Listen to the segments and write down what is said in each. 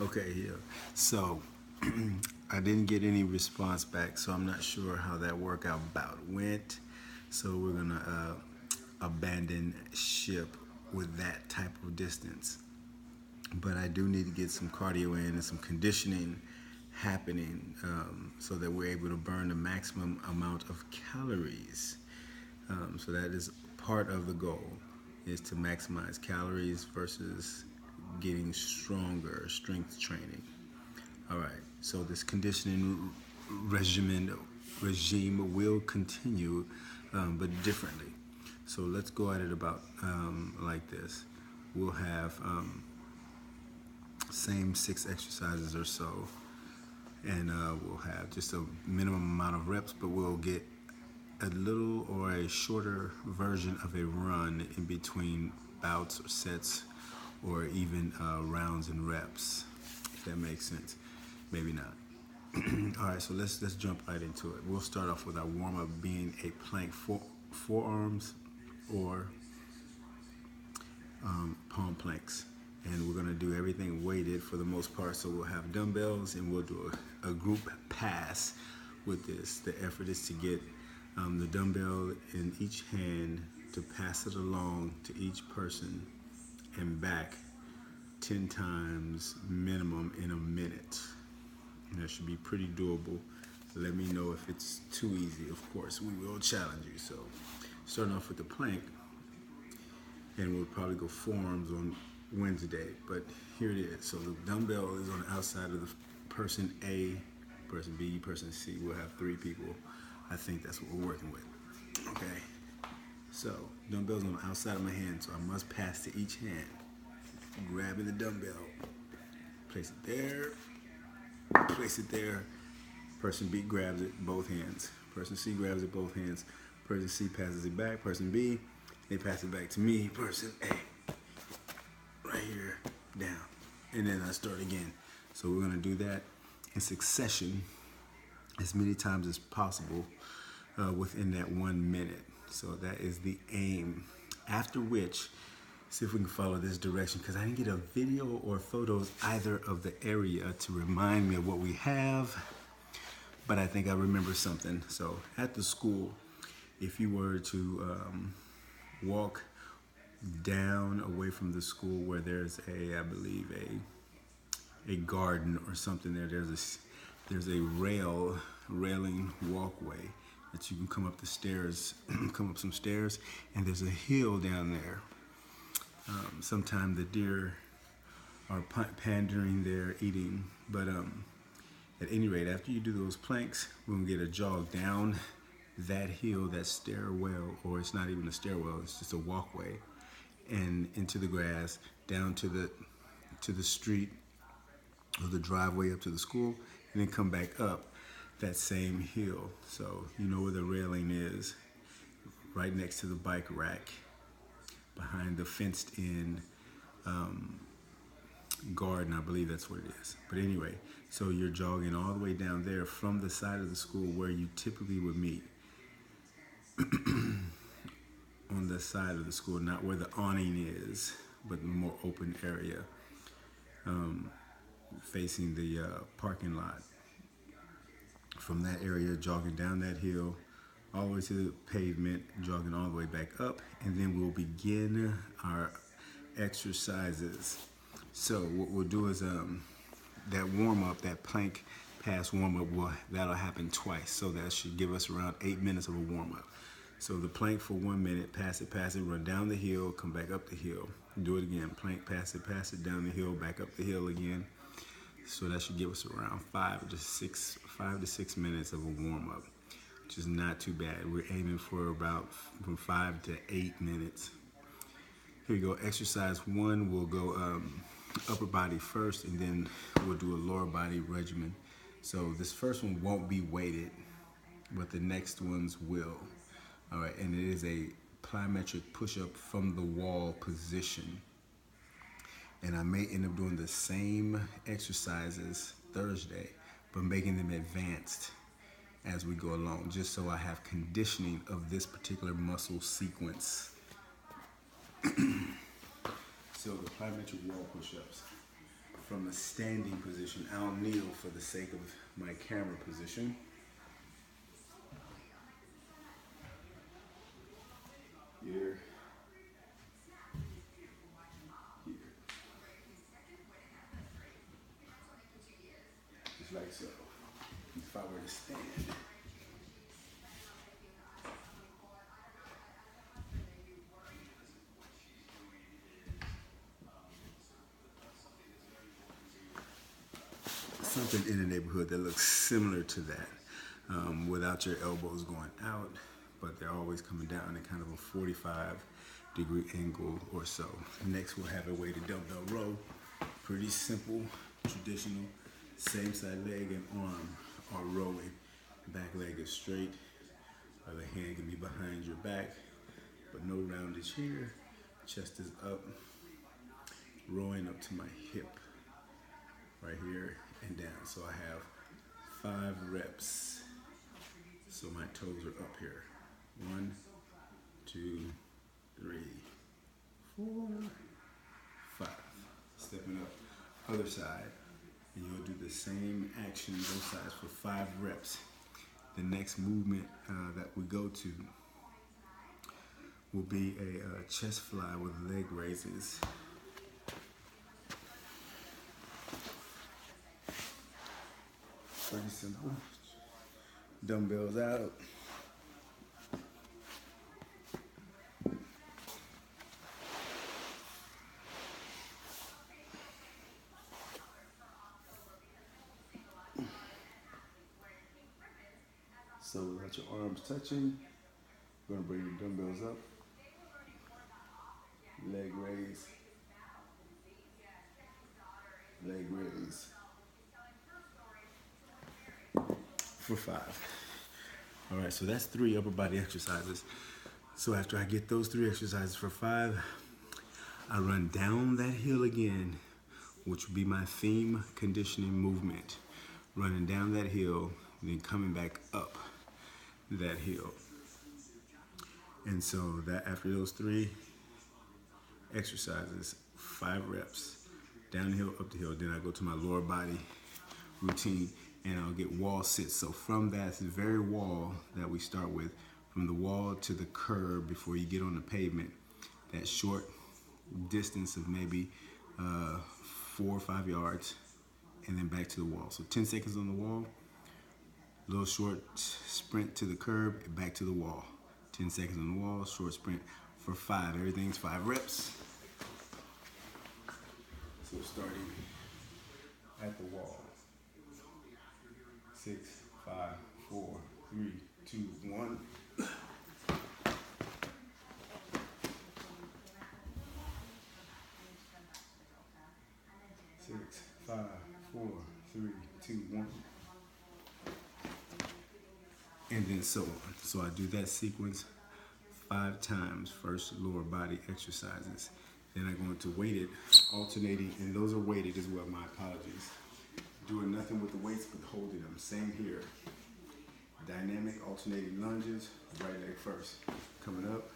Okay, yeah. So I didn't get any response back, so I'm not sure how that workout bout went. So we're gonna abandon ship with that type of distance. But I do need to get some cardio in and some conditioning happening so that we're able to burn the maximum amount of calories. So that is part of the goal, is to maximize calories versus getting stronger, strength training. All right. So this conditioning regime will continue, but differently. So let's go at it about like this. We'll have same 6 exercises or so, and we'll have just a minimum amount of reps, but we'll get a little or a shorter version of a run in between bouts or sets or even rounds and reps, if that makes sense. Maybe not. All right, so let's jump right into it. We'll start off with our warm up being a plank forearms or palm planks, and we're gonna do everything weighted for the most part. So we'll have dumbbells and we'll do a group pass with this. The effort is to get the dumbbell in each hand to pass it along to each person and back 10 times minimum in a minute. And that should be pretty doable. Let me know if it's too easy. Of course, we will challenge you. So starting off with the plank, and we'll probably go forearms on Wednesday, but here it is. So the dumbbell is on the outside of the person A, person B, person C. We'll have 3 people. I think that's what we're working with. Okay. So dumbbell's on the outside of my hand, so I must pass to each hand. Grabbing the dumbbell, place it there, place it there. Person B grabs it both hands. Person C grabs it both hands. Person C passes it back. Person B, they pass it back to me. Person A, right here, down. And then I start again. So we're gonna do that in succession as many times as possible within that 1 minute. So that is the aim. After which, see if we can follow this direction, because I didn't get a video or photos either of the area to remind me of what we have, but I think I remember something. So at the school, if you were to walk down away from the school where there's I believe a garden or something there, there's a railing walkway that you can come up the stairs, come up some stairs, and there's a hill down there. Sometimes the deer are pandering there, eating, but at any rate, after you do those planks, we're gonna get a jog down that hill, that stairwell, or it's not even a stairwell, it's just a walkway, and into the grass, down to the street or the driveway up to the school, and then come back up that same hill. So you know where the railing is, right next to the bike rack, behind the fenced in garden, I believe that's what it is. But anyway, so you're jogging all the way down there from the side of the school where you typically would meet. On the side of the school, not where the awning is, but the more open area facing the parking lot. From that area, jogging down that hill, all the way to the pavement, jogging all the way back up, and then we'll begin our exercises. So what we'll do is that warm up, that plank pass warm up, that'll happen twice. So that should give us around 8 minutes of a warm up. So the plank for 1 minute, pass it, run down the hill, come back up the hill. Do it again, plank, pass it, down the hill, back up the hill again. So that should give us around 5 to 6 minutes of a warm up, which is not too bad. We're aiming for about from 5 to 8 minutes. Here you go, exercise 1, we'll go upper body first, and then we'll do a lower body regimen. So this first one won't be weighted, but the next ones will. All right, and it is a plyometric push-up from the wall position. And I may end up doing the same exercises Thursday, but making them advanced as we go along, just so I have conditioning of this particular muscle sequence. So the plyometric wall push-ups. from a standing position. I'll kneel for the sake of my camera position. Here. Just like so. If I were to stand. Something in the neighborhood that looks similar to that, without your elbows going out, but they're always coming down in kind of a 45-degree angle or so. Next, we'll have a weighted dumbbell row. Pretty simple, traditional. Same side leg and arm are rowing. Back leg is straight. Other hand can be behind your back, but no roundage here. Chest is up. Rowing up to my hip. Right here and down. So I have 5 reps. So my toes are up here. 1, 2, 3, 4, 5. Stepping up. Other side. And you'll do the same action both sides for 5 reps. The next movement that we go to will be a chest fly with leg raises. Pretty simple. Dumbbells out. So let your arms touching. You're gonna bring your dumbbells up. Leg raise. Leg raise. For 5. All right, so that's 3 upper body exercises. So after I get those 3 exercises for 5, I run down that hill again, which would be my theme conditioning movement. Running down that hill, then coming back up that hill. And so that after those 3 exercises, 5 reps, down the hill, up the hill, then I go to my lower body routine. And I'll get wall sits. So from that very wall that we start with, from the wall to the curb before you get on the pavement, that short distance of maybe 4 or 5 yards, and then back to the wall. So 10 seconds on the wall, little short sprint to the curb, back to the wall. 10 seconds on the wall, short sprint for 5. Everything's 5 reps. So starting at the wall. 6, 5, 4, 3, 2, 1. 6, 5, 4, 3, 2, 1. And then so on. So I do that sequence 5 times. First lower body exercises. Then I go into weighted, alternating, and those are weighted as well, my apologies. Doing nothing with the weights but holding them. Same here. Dynamic alternating lunges. Right leg first. Coming up.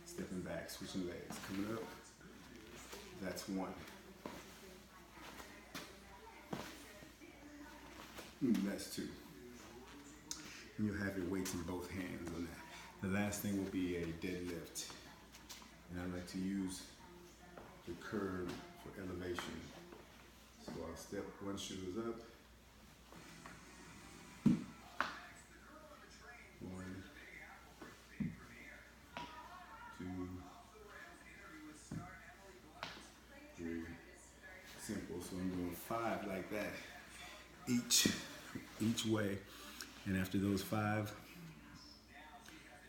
Stepping back. Switching legs. Coming up. That's 1. That's 2. And you'll have your weights in both hands on that. The last thing will be a deadlift. And I like to use the curb for elevation. So I'll step 1 shoulders up. 1, 2, 3. Simple. So I'm doing 5 like that each way. And after those 5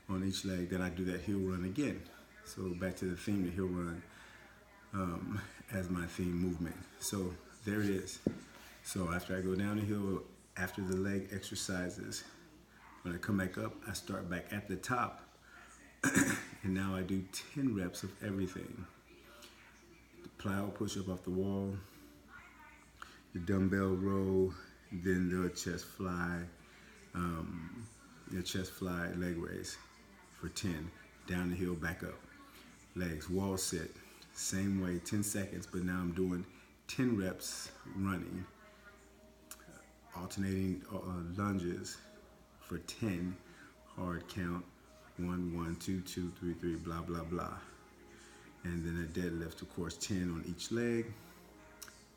on each leg, then I do that hill run again. So back to the theme, the hill run as my theme movement. So there it is. So after I go down the hill, after the leg exercises, when I come back up, I start back at the top. And now I do 10 reps of everything. The plyo push-up off the wall, the dumbbell row, then the chest fly, leg raise for 10. Down the hill, back up. Legs, wall sit, Same way, 10 seconds, but now I'm doing 10 reps running, alternating lunges for 10, hard count, 1, 1, 2, 2, 3, 3, blah, blah, blah. And then a deadlift, of course, 10 on each leg,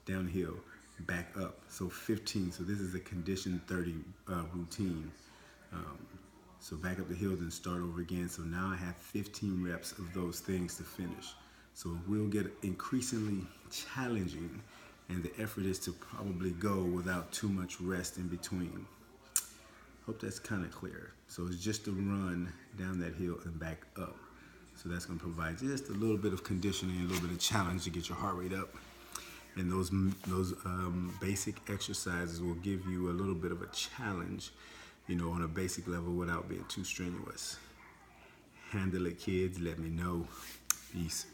downhill, back up. So 15, so this is a condition 30 routine. So back up the hill, then start over again. So now I have 15 reps of those things to finish. So it will get increasingly challenging, and the effort is to probably go without too much rest in between. Hope that's kind of clear. So it's just a run down that hill and back up. So that's going to provide just a little bit of conditioning, a little bit of challenge to get your heart rate up. And those basic exercises will give you a little bit of a challenge, on a basic level without being too strenuous. Handle it, kids. Let me know. Peace.